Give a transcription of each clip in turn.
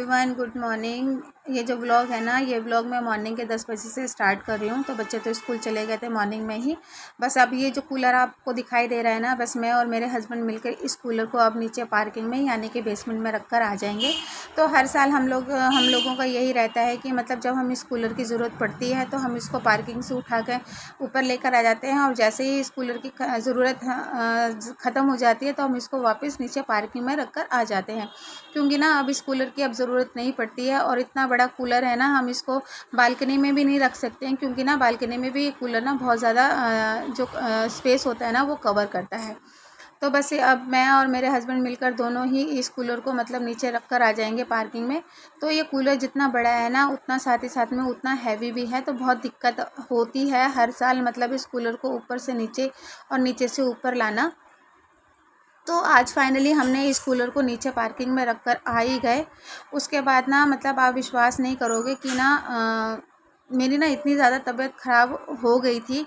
Everyone, good morning. ये जो vlog है ना, ये व्लॉग मैं मॉर्निंग के 10 बजे से स्टार्ट कर रही हूँ। तो बच्चे तो स्कूल चले गए थे मॉर्निंग में ही। बस अब ये जो कूलर आपको दिखाई दे रहा है ना, बस मैं और मेरे हस्बैंड मिलकर इस कूलर को अब नीचे पार्किंग में यानी कि बेसमेंट में रख कर आ जाएंगे। तो हर साल हम लोगों का यही रहता है कि मतलब जब हम इस कूलर की ज़रूरत पड़ती है तो हम इसको पार्किंग से उठा कर ऊपर लेकर आ जाते हैं, और जैसे ही इस कूलर की ज़रूरत ख़त्म हो जाती है तो हम इसको वापस नीचे पार्किंग में रख कर आ जाते हैं। क्योंकि ना अब इस कूलर की अब ज़रूरत नहीं पड़ती है, और इतना बड़ा कूलर है ना, हम इसको बालकनी में भी नहीं रख सकते हैं, क्योंकि ना बालकनी में भी ये कूलर ना बहुत ज़्यादा जो स्पेस होता है ना वो कवर करता है। तो बस ये अब मैं और मेरे हस्बैंड मिलकर दोनों ही इस कूलर को मतलब नीचे रख कर आ जाएंगे पार्किंग में। तो ये कूलर जितना बड़ा है ना, उतना साथ ही साथ में उतना हैवी भी है, तो बहुत दिक्कत होती है हर साल मतलब इस कूलर को ऊपर से नीचे और नीचे से ऊपर लाना। तो आज फाइनली हमने इस कूलर को नीचे पार्किंग में रख कर आ ही गए। उसके बाद ना मतलब आप विश्वास नहीं करोगे कि ना मेरी ना इतनी ज़्यादा तबीयत ख़राब हो गई थी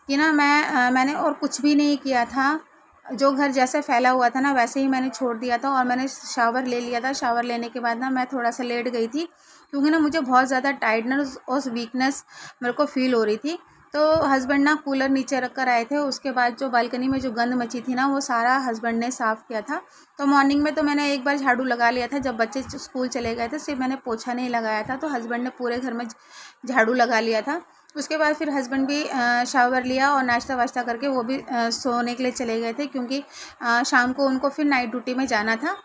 कि ना मैंने और कुछ भी नहीं किया था। जो घर जैसे फैला हुआ था ना वैसे ही मैंने छोड़ दिया था, और मैंने शावर ले लिया था। शावर लेने के बाद ना मैं थोड़ा सा लेट गई थी, क्योंकि ना मुझे बहुत ज़्यादा टायर्डनेस और वीकनेस मेरे को फ़ील हो रही थी। तो हस्बैंड ना कूलर नीचे रख कर आए थे। उसके बाद जो बालकनी में जो गंद मची थी ना, वो सारा हस्बैंड ने साफ़ किया था। तो मॉर्निंग में तो मैंने एक बार झाड़ू लगा लिया था, जब बच्चे स्कूल चले गए थे सिर्फ मैंने पोछा नहीं लगाया था। तो हस्बैंड ने पूरे घर में झाड़ू लगा लिया था। उसके बाद फिर हस्बैंड भी शावर लिया और नाश्ता वाश्ता करके वो भी सोने के लिए चले गए थे, क्योंकि शाम को उनको फिर नाइट ड्यूटी में जाना था।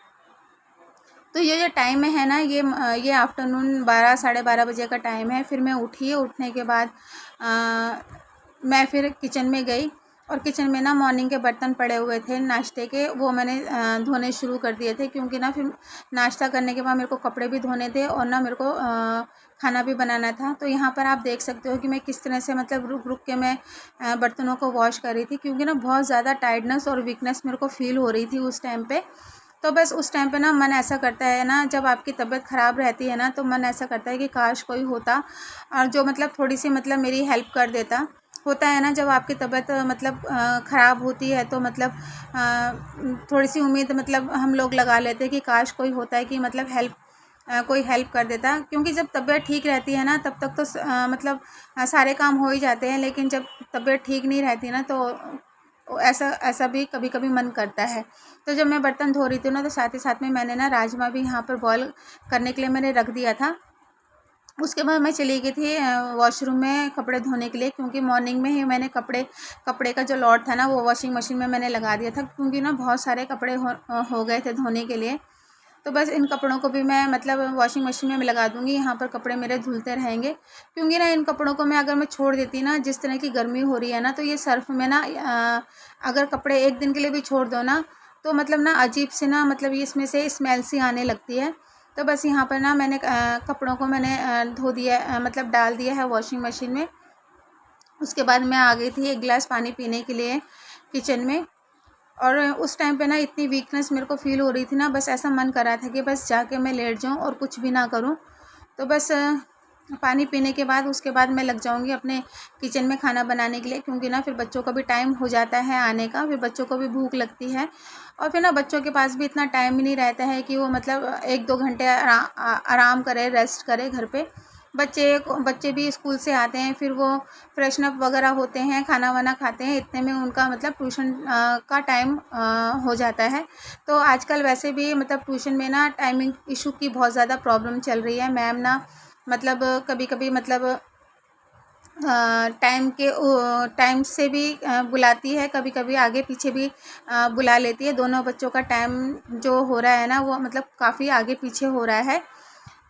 तो ये जो टाइम है ना, ये आफ्टरनून 12 साढ़े 12 बजे का टाइम है। फिर मैं उठी, उठने के बाद मैं फिर किचन में गई, और किचन में ना मॉर्निंग के बर्तन पड़े हुए थे नाश्ते के, वो मैंने धोने शुरू कर दिए थे, क्योंकि ना फिर नाश्ता करने के बाद मेरे को कपड़े भी धोने थे और ना मेरे को खाना भी बनाना था। तो यहाँ पर आप देख सकते हो कि मैं किस तरह से मतलब रुक रुक के मैं बर्तनों को वॉश कर रही थी, क्योंकि ना बहुत ज़्यादा टायर्डनेस और वीकनेस मेरे को फ़ील हो रही थी उस टाइम पे। तो बस उस टाइम पे ना मन ऐसा करता है ना, जब आपकी तबीयत ख़राब रहती है ना, तो मन ऐसा करता है कि काश कोई होता और जो मतलब थोड़ी सी मतलब मेरी हेल्प कर देता। होता है ना, जब आपकी तबीयत मतलब ख़राब होती है तो मतलब थोड़ी सी उम्मीद मतलब हम लोग लगा लेते हैं कि काश कोई होता है कि मतलब कोई हेल्प कर देता। क्योंकि जब तबीयत ठीक रहती है ना, तब तक तो मतलब सारे काम हो ही जाते हैं, लेकिन जब तबीयत ठीक नहीं रहती ना, तो ऐसा ऐसा भी कभी कभी मन करता है। तो जब मैं बर्तन धो रही थी ना, तो साथ ही साथ में मैंने ना राजमा भी यहाँ पर बॉयल करने के लिए मैंने रख दिया था। उसके बाद मैं चली गई थी वॉशरूम में कपड़े धोने के लिए, क्योंकि मॉर्निंग में ही मैंने कपड़े का जो लॉट था ना वो वॉशिंग मशीन में मैंने लगा दिया था, क्योंकि ना बहुत सारे कपड़े हो गए थे धोने के लिए। तो बस इन कपड़ों को भी मैं मतलब वॉशिंग मशीन में लगा दूँगी, यहाँ पर कपड़े मेरे धुलते रहेंगे। क्योंकि ना इन कपड़ों को मैं अगर मैं छोड़ देती ना, जिस तरह की गर्मी हो रही है ना, तो ये सर्फ़ में ना अगर कपड़े एक दिन के लिए भी छोड़ दो ना, तो मतलब ना अजीब से ना मतलब ये इसमें से स्मेल सी आने लगती है। तो बस यहाँ पर ना मैंने कपड़ों को मैंने धो दिया मतलब डाल दिया है वॉशिंग मशीन में। उसके बाद मैं आ गई थी एक गिलास पानी पीने के लिए किचन में। और उस टाइम पे ना इतनी वीकनेस मेरे को फ़ील हो रही थी ना, बस ऐसा मन कर रहा था कि बस जाके मैं लेट जाऊँ और कुछ भी ना करूँ। तो बस पानी पीने के बाद उसके बाद मैं लग जाऊँगी अपने किचन में खाना बनाने के लिए, क्योंकि ना फिर बच्चों का भी टाइम हो जाता है आने का, फिर बच्चों को भी भूख लगती है। और फिर ना बच्चों के पास भी इतना टाइम ही नहीं रहता है कि वो मतलब 1-2 घंटे आराम करें, रेस्ट करें घर पे। बच्चे भी स्कूल से आते हैं, फिर वो फ्रेशन अप वगैरह होते हैं, खाना वाना खाते हैं, इतने में उनका मतलब ट्यूशन का टाइम हो जाता है। तो आजकल वैसे भी मतलब ट्यूशन में ना टाइमिंग इशू की बहुत ज़्यादा प्रॉब्लम चल रही है। मैम ना मतलब कभी-कभी मतलब टाइम से भी बुलाती है, कभी-कभी आगे पीछे भी बुला लेती है। दोनों बच्चों का टाइम जो हो रहा है ना, वो मतलब काफ़ी आगे पीछे हो रहा है।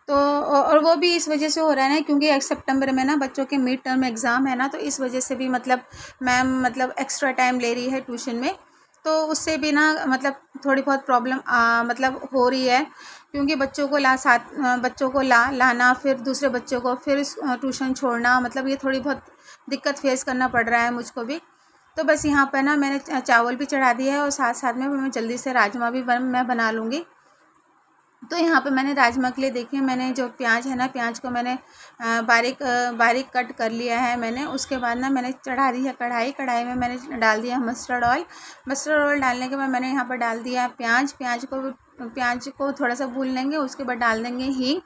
तो और वो भी इस वजह से हो रहा है ना, क्योंकि 1 सितंबर में ना बच्चों के मिड टर्म एग्ज़ाम है ना, तो इस वजह से भी मतलब मैम मतलब एक्स्ट्रा टाइम ले रही है ट्यूशन में। तो उससे भी ना मतलब थोड़ी बहुत प्रॉब्लम मतलब हो रही है, क्योंकि बच्चों को लाना, फिर दूसरे बच्चों को फिर ट्यूशन छोड़ना, मतलब ये थोड़ी बहुत दिक्कत फेस करना पड़ रहा है मुझको भी। तो बस यहाँ पर ना मैंने चावल भी चढ़ा दिया है, और साथ साथ में मैं जल्दी से राजमा भी मैं बना लूँगी। तो यहाँ पे मैंने राजमा के लिए देखिए, मैंने जो प्याज है ना, प्याज को मैंने बारीक कट कर लिया है मैंने। उसके बाद ना मैंने चढ़ा दी है कढ़ाई में मैंने डाल दिया मस्टर्ड ऑयल। मस्टर्ड ऑयल डालने के बाद मैंने यहाँ पर डाल दिया प्याज को प्याज को थोड़ा सा भून लेंगे, उसके बाद डाल देंगे हींग।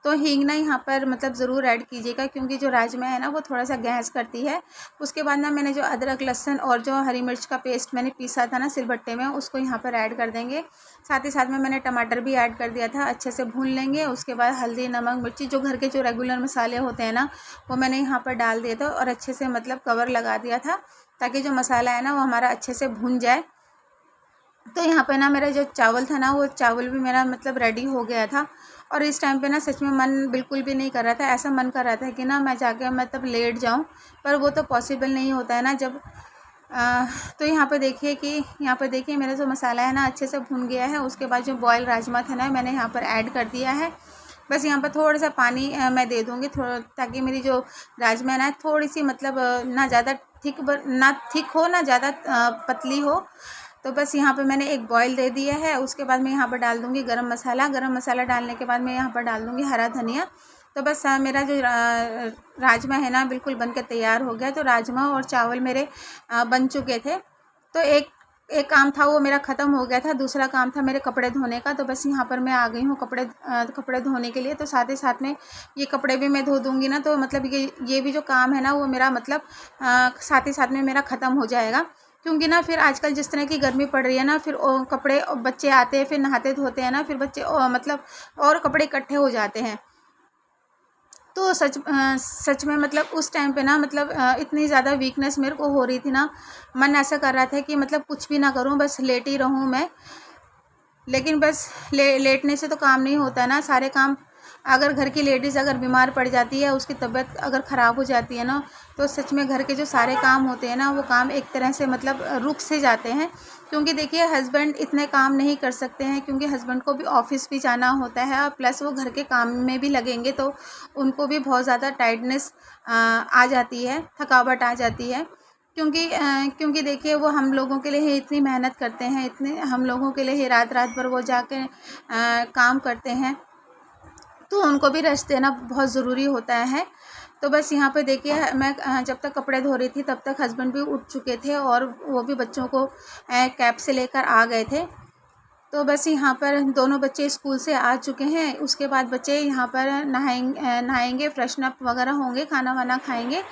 तो हींग ना यहाँ पर मतलब ज़रूर ऐड कीजिएगा, क्योंकि जो राजमा है ना वो थोड़ा सा गैस करती है। उसके बाद ना मैंने जो अदरक लहसुन और जो हरी मिर्च का पेस्ट मैंने पीसा था ना सिलबट्टे में, उसको यहाँ पर ऐड कर देंगे। साथ ही साथ में मैंने टमाटर भी ऐड कर दिया था, अच्छे से भून लेंगे। उसके बाद हल्दी, नमक, मिर्ची, जो घर के जो रेगुलर मसाले होते हैं ना वो मैंने यहाँ पर डाल दिया था और अच्छे से मतलब कवर लगा दिया था, ताकि जो मसाला है ना वो हमारा अच्छे से भून जाए। तो यहाँ पे ना मेरा जो चावल था ना वो चावल भी मेरा मतलब रेडी हो गया था। और इस टाइम पे ना सच में मन बिल्कुल भी नहीं कर रहा था, ऐसा मन कर रहा था कि ना मैं जाके मतलब लेट जाऊँ, पर वो तो पॉसिबल नहीं होता है ना जब तो यहाँ पे देखिए मेरा जो मसाला है ना अच्छे से भुन गया है। उसके बाद जो बॉयल राजमा था ना मैंने यहाँ पर ऐड कर दिया है। बस यहाँ पर थोड़ा सा पानी मैं दे दूँगी थोड़ा, ताकि मेरी जो राजमा है ना थोड़ी सी मतलब ना ज़्यादा थिक हो ना ज़्यादा पतली हो। तो बस यहाँ पे मैंने एक बॉयल दे दिया है। उसके बाद मैं यहाँ पर डाल दूँगी गरम मसाला डालने के बाद मैं यहाँ पर डाल दूँगी हरा धनिया। तो बस मेरा जो राजमा है ना बिल्कुल बनकर तैयार हो गया। तो राजमा और चावल मेरे बन चुके थे। तो एक काम था वो मेरा ख़त्म हो गया था, दूसरा काम था मेरे कपड़े धोने का। तो बस यहाँ पर मैं आ गई हूँ कपड़े धोने के लिए। तो साथ ही साथ में ये कपड़े भी मैं धो दूँगी ना, तो मतलब ये भी जो काम है ना वो मेरा मतलब साथ ही साथ में मेरा ख़त्म हो जाएगा। क्योंकि ना फिर आजकल जिस तरह की गर्मी पड़ रही है ना, फिर कपड़े बच्चे आते हैं, फिर नहाते धोते हैं ना, फिर बच्चे मतलब और कपड़े इकट्ठे हो जाते हैं। तो सच में मतलब उस टाइम पे ना मतलब इतनी ज़्यादा वीकनेस मेरे को हो रही थी ना, मन ऐसा कर रहा था कि मतलब कुछ भी ना करूं, बस लेटी रहूं मैं। लेकिन बस लेटने से तो काम नहीं होता ना, सारे काम अगर घर की लेडीज़ अगर बीमार पड़ जाती है, उसकी तबीयत अगर ख़राब हो जाती है ना, तो सच में घर के जो सारे काम होते हैं ना वो काम एक तरह से मतलब रुक से जाते हैं। क्योंकि देखिए हस्बैंड इतने काम नहीं कर सकते हैं, क्योंकि हस्बैंड को भी ऑफिस भी जाना होता है और प्लस वो घर के काम में भी लगेंगे, तो उनको भी बहुत ज़्यादा टायर्डनेस आ जाती है, थकावट आ जाती है। क्योंकि देखिए वो हम लोगों के लिए ही इतनी मेहनत करते हैं, इतने हम लोगों के लिए ही रात रात भर वो जाके काम करते हैं, तो उनको भी रेस्ट देना बहुत ज़रूरी होता है। तो बस यहाँ पे देखिए मैं जब तक कपड़े धो रही थी तब तक हस्बैंड भी उठ चुके थे और वो भी बच्चों को कैब से लेकर आ गए थे। तो बस यहाँ पर दोनों बच्चे स्कूल से आ चुके हैं। उसके बाद बच्चे यहाँ पर नहाएंगे, फ्रेशन अप वगैरह होंगे, खाना वाना खाएंगे।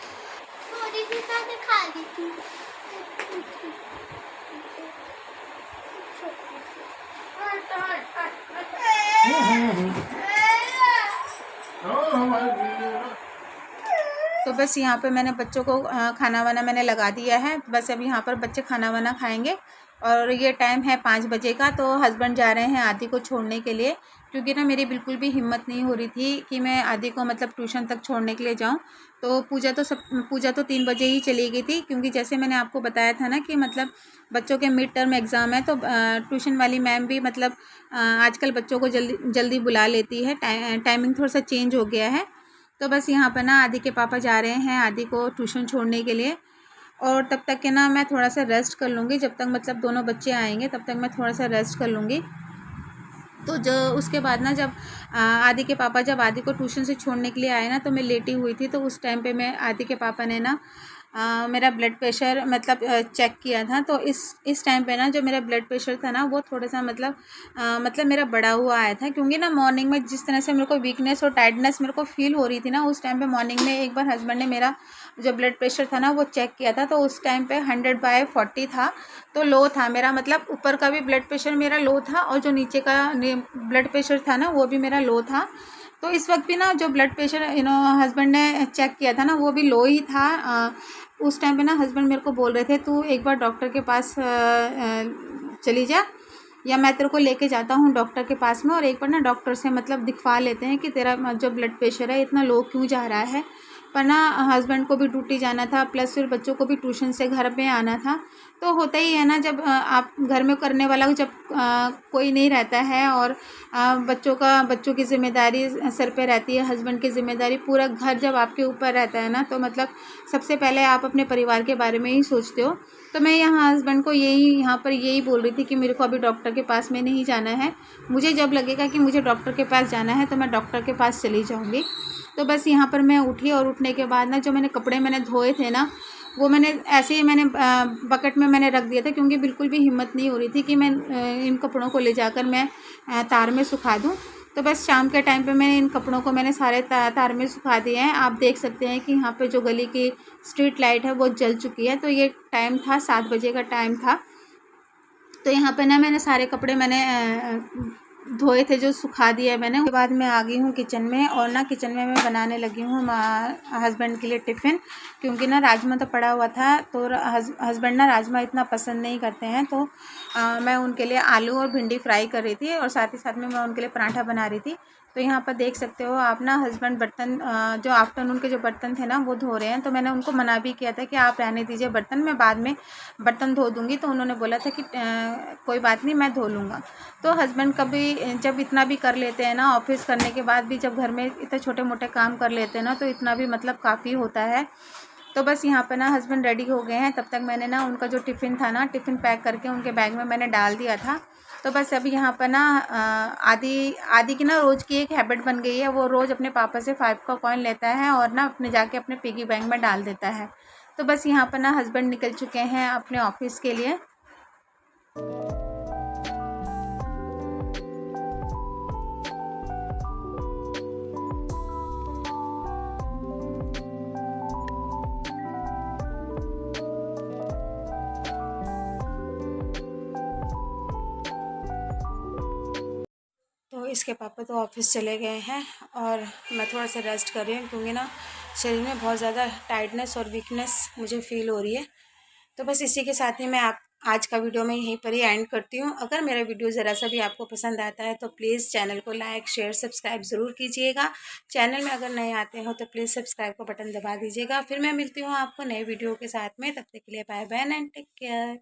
तो बस यहाँ पे मैंने बच्चों को खाना वाना मैंने लगा दिया है। बस अब यहाँ पर बच्चे खाना वाना खाएंगे और ये टाइम है 5 बजे का। तो हस्बैंड जा रहे हैं आदि को छोड़ने के लिए, क्योंकि ना मेरी बिल्कुल भी हिम्मत नहीं हो रही थी कि मैं आदि को मतलब ट्यूशन तक छोड़ने के लिए जाऊं। तो पूजा तो 3 बजे ही चली गई थी, क्योंकि जैसे मैंने आपको बताया था ना कि मतलब बच्चों के मिड टर्म एग्ज़ाम है। तो ट्यूशन वाली मैम भी मतलब आजकल बच्चों को जल्दी बुला लेती है, टाइमिंग थोड़ा सा चेंज हो गया है। तो बस यहाँ पर ना आदि के पापा जा रहे हैं आदि को ट्यूशन छोड़ने के लिए, और तब तक के ना मैं थोड़ा सा रेस्ट कर लूँगी। जब तक मतलब दोनों बच्चे आएंगे तब तक मैं थोड़ा सा रेस्ट कर लूँगी। तो जो उसके बाद ना जब आदि के पापा जब आदि को ट्यूशन से छोड़ने के लिए आए ना, तो मैं लेटी हुई थी। तो उस टाइम पे मैं आदि के पापा ने ना मेरा ब्लड प्रेशर मतलब चेक किया था। तो इस टाइम पे ना जो मेरा ब्लड प्रेशर था ना वो थोड़ा सा मतलब मेरा बढ़ा हुआ आया था। क्योंकि ना मॉर्निंग में जिस तरह से मेरे को वीकनेस और टायर्डनेस मेरे को फील हो रही थी ना, उस टाइम पे मॉर्निंग में एक बार हस्बैंड ने मेरा जो ब्लड प्रेशर था ना वो चेक किया था। तो उस टाइम पे 100/40 था, तो लो था मेरा, मतलब ऊपर का भी ब्लड प्रेशर मेरा लो था और जो नीचे का ब्लड प्रेशर था ना वो भी मेरा लो था। तो इस वक्त भी ना जो ब्लड प्रेशर हस्बैंड ने चेक किया था ना वो भी लो ही था। उस टाइम पे ना हस्बैंड मेरे को बोल रहे थे तू एक बार डॉक्टर के पास चली जा, या मैं तेरे को लेके जाता हूँ डॉक्टर के पास में, और एक बार ना डॉक्टर से मतलब दिखवा लेते हैं कि तेरा जो ब्लड प्रेशर है इतना लो क्यों जा रहा है। पर ना हस्बैंड को भी ड्यूटी जाना था, प्लस फिर बच्चों को भी ट्यूशन से घर पे आना था। तो होता ही है ना जब आप घर में करने वाला जब कोई नहीं रहता है, और बच्चों की जिम्मेदारी सर पे रहती है, हस्बैंड की जिम्मेदारी, पूरा घर जब आपके ऊपर रहता है ना, तो मतलब सबसे पहले आप अपने परिवार के बारे में ही सोचते हो। तो मैं यहाँ हस्बैंड को यहाँ पर यही बोल रही थी कि मेरे को अभी डॉक्टर के पास में नहीं जाना है, मुझे जब लगेगा कि मुझे डॉक्टर के पास जाना है तो मैं डॉक्टर के पास चली जाऊँगी। तो बस यहाँ पर मैं उठी, और उठने के बाद ना जो कपड़े मैंने धोए थे ना वो मैंने ऐसे ही मैंने बकेट में मैंने रख दिया था, क्योंकि बिल्कुल भी हिम्मत नहीं हो रही थी कि मैं इन कपड़ों को ले जाकर मैं तार में सुखा दूँ। तो बस शाम के टाइम पे मैंने इन कपड़ों को मैंने सारे तार में सुखा दिए हैं। आप देख सकते हैं कि यहाँ पे जो गली की स्ट्रीट लाइट है वो जल चुकी है। तो ये टाइम था 7 बजे का टाइम था। तो यहाँ पे ना मैंने सारे कपड़े मैंने धोए थे जो सुखा दिए मैंने। उसके बाद मैं आ गई हूँ किचन में, और ना किचन में मैं बनाने लगी हूँ हस्बैंड के लिए टिफ़िन, क्योंकि ना राजमा तो पड़ा हुआ था। तो हस्बैंड ना राजमा इतना पसंद नहीं करते हैं। तो मैं उनके लिए आलू और भिंडी फ्राई कर रही थी, और साथ ही साथ में मैं उनके लिए पराठा बना रही थी। तो यहाँ पर देख सकते हो आप ना, हस्बैंड बर्तन जो आफ्टरनून के जो बर्तन थे ना वो धो रहे हैं। तो मैंने उनको मना भी किया था कि आप रहने दीजिए बर्तन, मैं बाद में बर्तन धो दूँगी। तो उन्होंने बोला था कि कोई बात नहीं, मैं धो लूँगा। तो हस्बैंड कभी जब इतना भी कर लेते हैं ना, ऑफिस करने के बाद भी जब घर में इतने छोटे मोटे काम कर लेते हैं ना, तो इतना भी मतलब काफ़ी होता है। तो बस यहाँ पे ना हस्बैंड रेडी हो गए हैं। तब तक मैंने ना उनका जो टिफ़िन था ना, टिफ़िन पैक करके उनके बैग में मैंने डाल दिया था। तो बस अभी यहाँ पर ना आदि आदि की ना रोज़ की एक हैबिट बन गई है। वो रोज़ अपने पापा से 5 का कॉइन लेता है और ना अपने जाके अपने पिगी बैंक में डाल देता है। तो बस यहाँ पर ना हस्बैंड निकल चुके हैं अपने ऑफिस के लिए। तो इसके पापा तो ऑफिस चले गए हैं, और मैं थोड़ा सा रेस्ट कर रही हूँ, क्योंकि ना शरीर में बहुत ज़्यादा टायर्डनेस और वीकनेस मुझे फ़ील हो रही है। तो बस इसी के साथ ही मैं आप आज का वीडियो मैं यहीं पर ही एंड करती हूँ। अगर मेरा वीडियो ज़रा सा भी आपको पसंद आता है तो प्लीज़ चैनल को लाइक शेयर सब्सक्राइब ज़रूर कीजिएगा। चैनल में अगर नए आते हो तो प्लीज़ सब्सक्राइब का बटन दबा दीजिएगा। फिर मैं मिलती हूँ आपको नए वीडियो के साथ में। तब तक के लिए bye bye and take care.